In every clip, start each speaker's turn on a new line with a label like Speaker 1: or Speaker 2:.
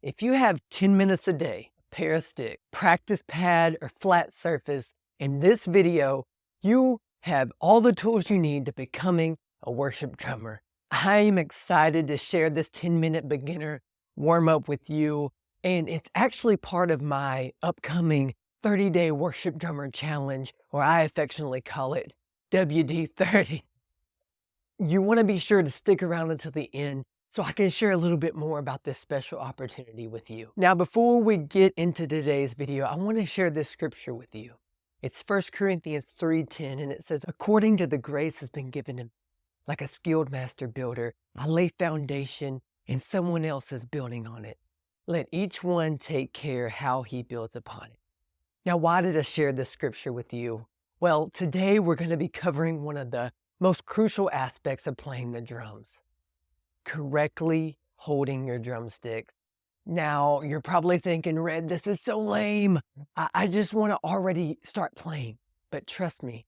Speaker 1: If you have 10 minutes a day, a pair of sticks, practice pad, or flat surface, in this video, you have all the tools you need to becoming a worship drummer. I am excited to share this 10-minute beginner warm-up with you, and it's actually part of my upcoming 30-day worship drummer challenge, or I affectionately call it WD30. You want to be sure to stick around until the end so I can share a little bit more about this special opportunity with you. Now, before we get into today's video, I want to share this scripture with you. It's 1 Corinthians 3:10, and it says, "According to the grace has been given him, like a skilled master builder, I lay foundation and someone else is building on it. Let each one take care how he builds upon it." Now, why did I share this scripture with you? Well, today we're going to be covering one of the most crucial aspects of playing the drums: correctly holding your drumsticks. Now, you're probably thinking, Red, this is so lame. I just want to already start playing. But trust me,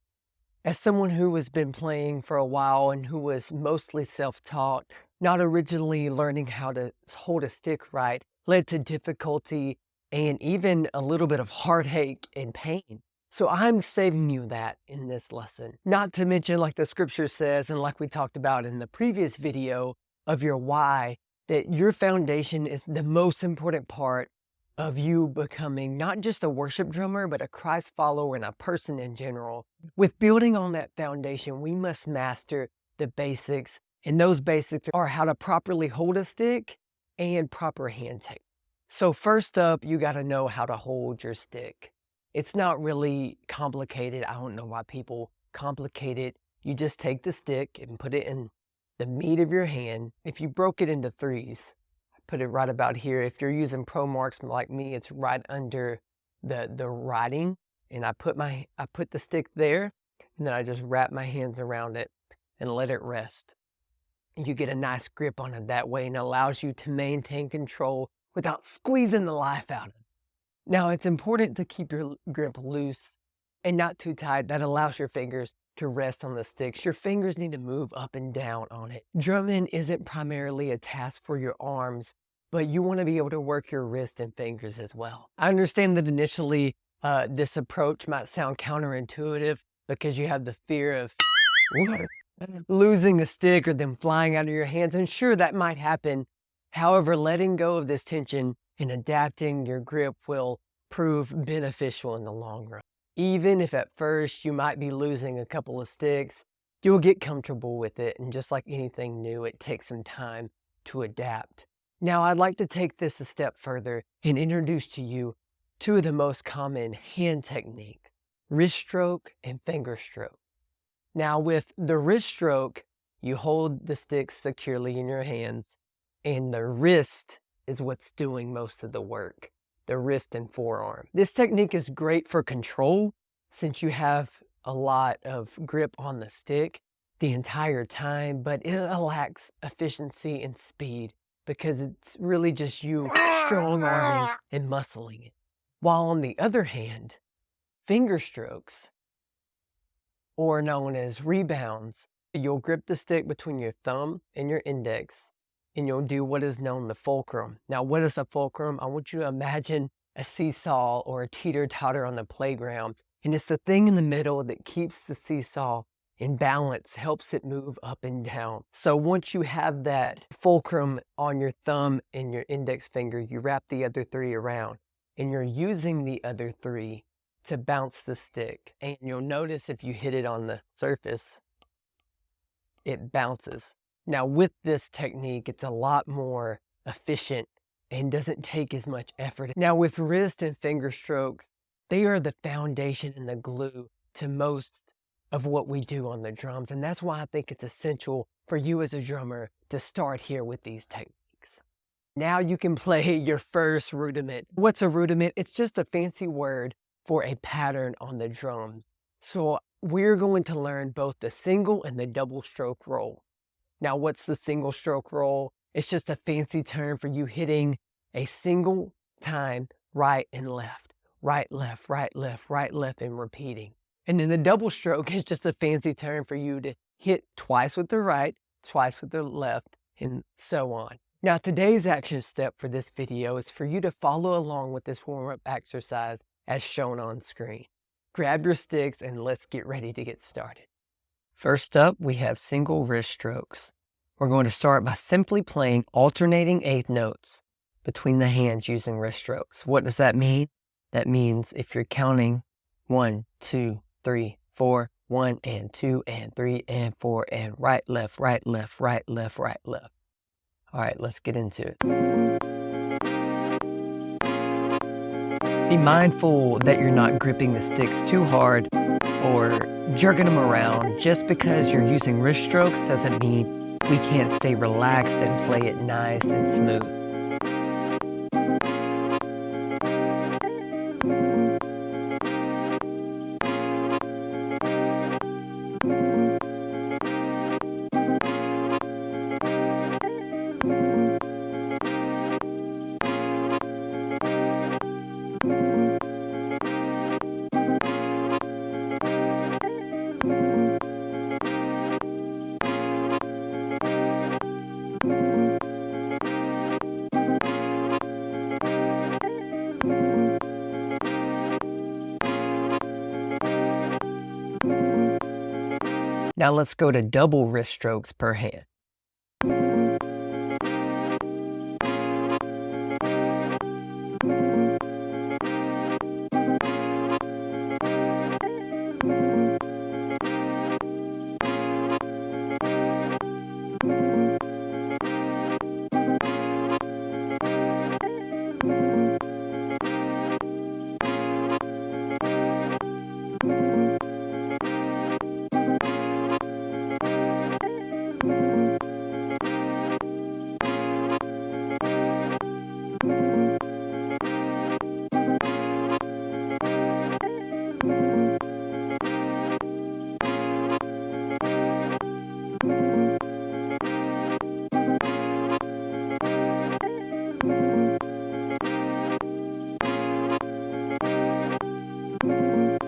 Speaker 1: as someone who has been playing for a while and who was mostly self-taught, not originally learning how to hold a stick right led to difficulty and even a little bit of heartache and pain. So I'm saving you that in this lesson. Not to mention, like the scripture says, and like we talked about in the previous video of your why, that your foundation is the most important part of you becoming not just a worship drummer, but a Christ follower and a person in general. With building on that foundation, we must master the basics, and those basics are how to properly hold a stick and proper hand technique. So first up, you got to know how to hold your stick. It's not really complicated. I don't know why people complicate it. You just take the stick and put it in the meat of your hand. If you broke it into threes, I put it right about here. If you're using Pro Marks like me, it's right under the writing. And I put the stick there, and then I just wrap my hands around it and let it rest. You get a nice grip on it that way, and it allows you to maintain control without squeezing the life out of it. Now, it's important to keep your grip loose and not too tight. That allows your fingers to rest on the sticks. Your fingers need to move up and down on it. Drumming isn't primarily a task for your arms, but you want to be able to work your wrist and fingers as well. I understand that initially this approach might sound counterintuitive because you have the fear of losing a stick or them flying out of your hands, and sure, that might happen. However, letting go of this tension and adapting your grip will prove beneficial in the long run. Even if at first you might be losing a couple of sticks, you'll get comfortable with it, and just like anything new, it takes some time to adapt. Now, I'd like to take this a step further and introduce to you two of the most common hand techniques: wrist stroke and finger stroke. Now, with the wrist stroke, you hold the sticks securely in your hands, and the wrist is what's doing most of the work, the wrist and forearm. This technique is great for control since you have a lot of grip on the stick the entire time, but it lacks efficiency and speed because it's really just you strong arming and muscling it. While on the other hand, finger strokes, or known as rebounds, you'll grip the stick between your thumb and your index, and you'll do what is known the fulcrum. Now, what is a fulcrum? I want you to imagine a seesaw or a teeter-totter on the playground, and it's the thing in the middle that keeps the seesaw in balance, helps it move up and down. So once you have that fulcrum on your thumb and your index finger, you wrap the other three around, and you're using the other three to bounce the stick. And you'll notice if you hit it on the surface, it bounces. Now, with this technique, it's a lot more efficient and doesn't take as much effort. Now, with wrist and finger strokes, they are the foundation and the glue to most of what we do on the drums. And that's why I think it's essential for you as a drummer to start here with these techniques. Now you can play your first rudiment. What's a rudiment? It's just a fancy word for a pattern on the drums. So we're going to learn both the single and the double stroke roll. Now, what's the single stroke roll? It's just a fancy term for you hitting a single time right and left, right, left, right, left, right, left, and repeating. And then the double stroke is just a fancy term for you to hit twice with the right, twice with the left, and so on. Now today's action step for this video is for you to follow along with this warm-up exercise as shown on screen. Grab your sticks and let's get ready to get started. First up, we have single wrist strokes. We're going to start by simply playing alternating eighth notes between the hands using wrist strokes. What does that mean? That means if you're counting 1, 2, 3, 4, 1 and 2 and 3 and 4 and right, left, right, left, right, left, right, left. All right, let's get into it. Be mindful that you're not gripping the sticks too hard or jerking them around. Just because you're using wrist strokes doesn't mean we can't stay relaxed and play it nice and smooth. Now let's go to double wrist strokes per hand.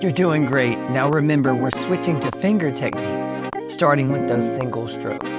Speaker 1: You're doing great. Now remember, we're switching to finger technique, starting with those single strokes.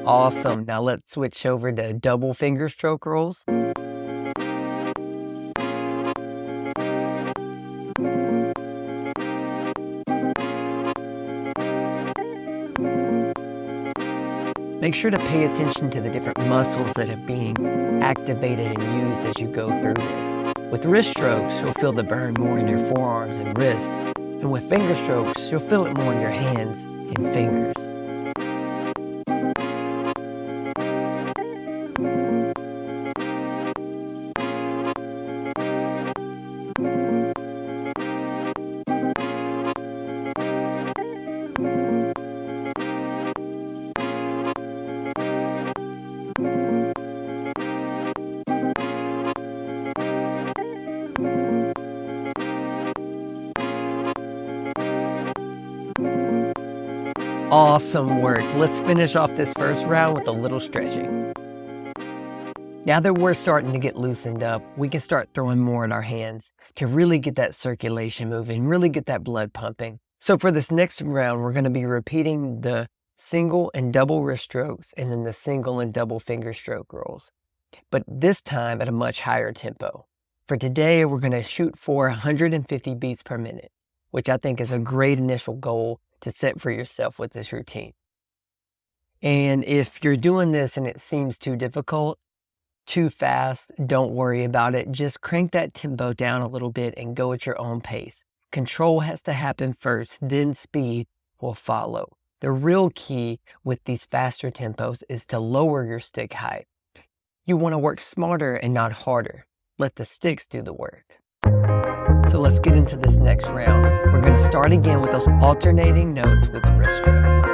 Speaker 1: Awesome. Now let's switch over to double finger stroke rolls. Make sure to pay attention to the different muscles that are being activated and used as you go through this. With wrist strokes, you'll feel the burn more in your forearms and wrist. And with finger strokes, you'll feel it more in your hands and fingers. Awesome work. Let's finish off this first round with a little stretching. Now that we're starting to get loosened up, we can start throwing more in our hands to really get that circulation moving, really get that blood pumping. So for this next round, we're going to be repeating the single and double wrist strokes and then the single and double finger stroke rolls, but this time at a much higher tempo. For today, we're going to shoot for 150 beats per minute, which I think is a great initial goal to set for yourself with this routine. And if you're doing this and it seems too difficult, too fast, don't worry about it. Just crank that tempo down a little bit and go at your own pace. Control has to happen first, then speed will follow. The real key with these faster tempos is to lower your stick height. You want to work smarter and not harder. Let the sticks do the work. So let's get into this next round. We're going to start again with those alternating notes with wrist strokes.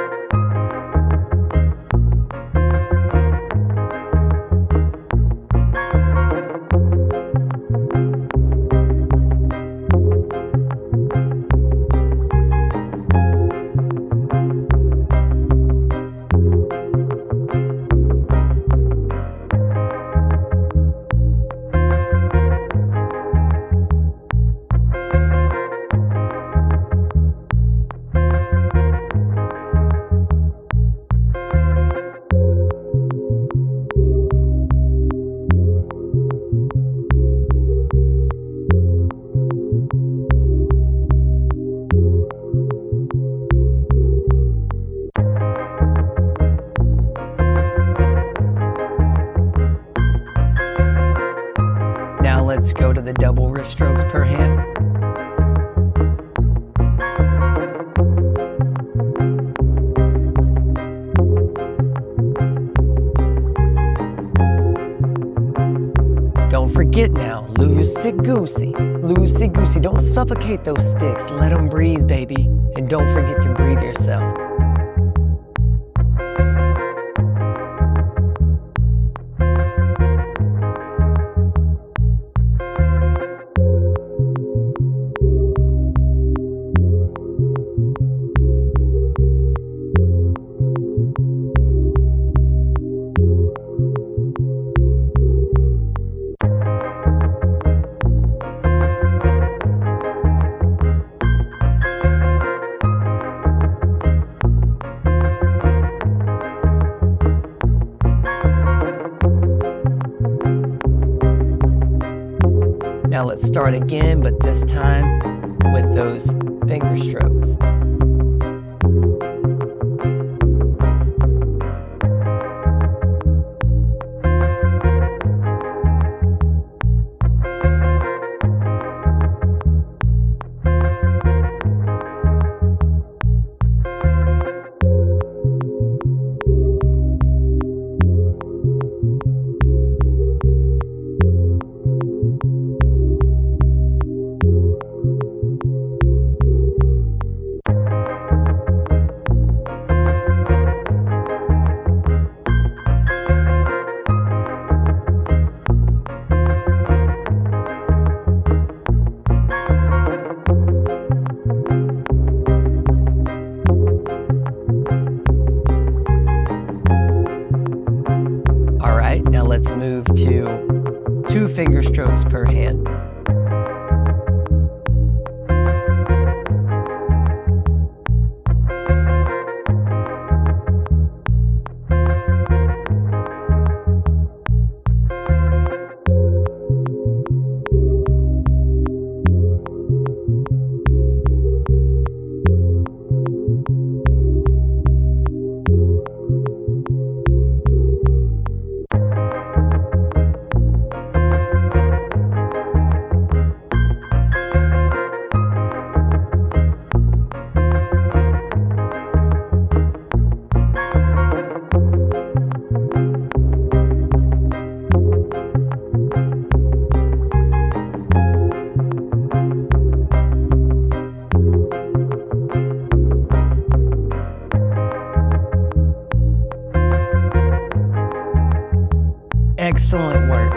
Speaker 1: Now let's go to the double wrist strokes per hand. Don't forget now, loosey-goosey, loosey-goosey. Don't suffocate those sticks. Let them breathe, baby. And don't forget to breathe yourself. Now let's start again, but this time with those finger strokes. Now let's move to 2 finger strokes per hand. Excellent work.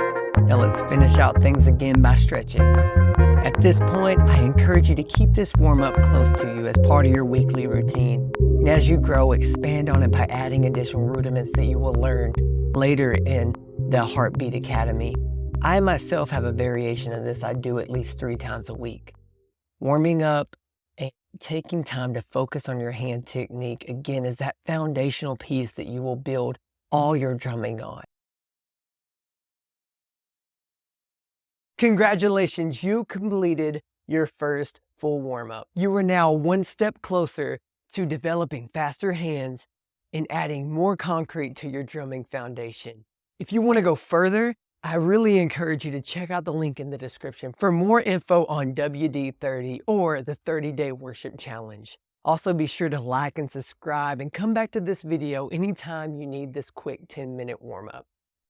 Speaker 1: Now let's finish out things again by stretching. At this point, I encourage you to keep this warm-up close to you as part of your weekly routine. And as you grow, expand on it by adding additional rudiments that you will learn later in the Heartbeat Academy. I myself have a variation of this I do at least 3 times a week. Warming up and taking time to focus on your hand technique, again, is that foundational piece that you will build all your drumming on. Congratulations, you completed your first full warm-up. You are now one step closer to developing faster hands and adding more concrete to your drumming foundation. If you want to go further, I really encourage you to check out the link in the description for more info on WD-30 or the 30-Day Worship Challenge. Also, be sure to like and subscribe and come back to this video anytime you need this quick 10-minute warm-up.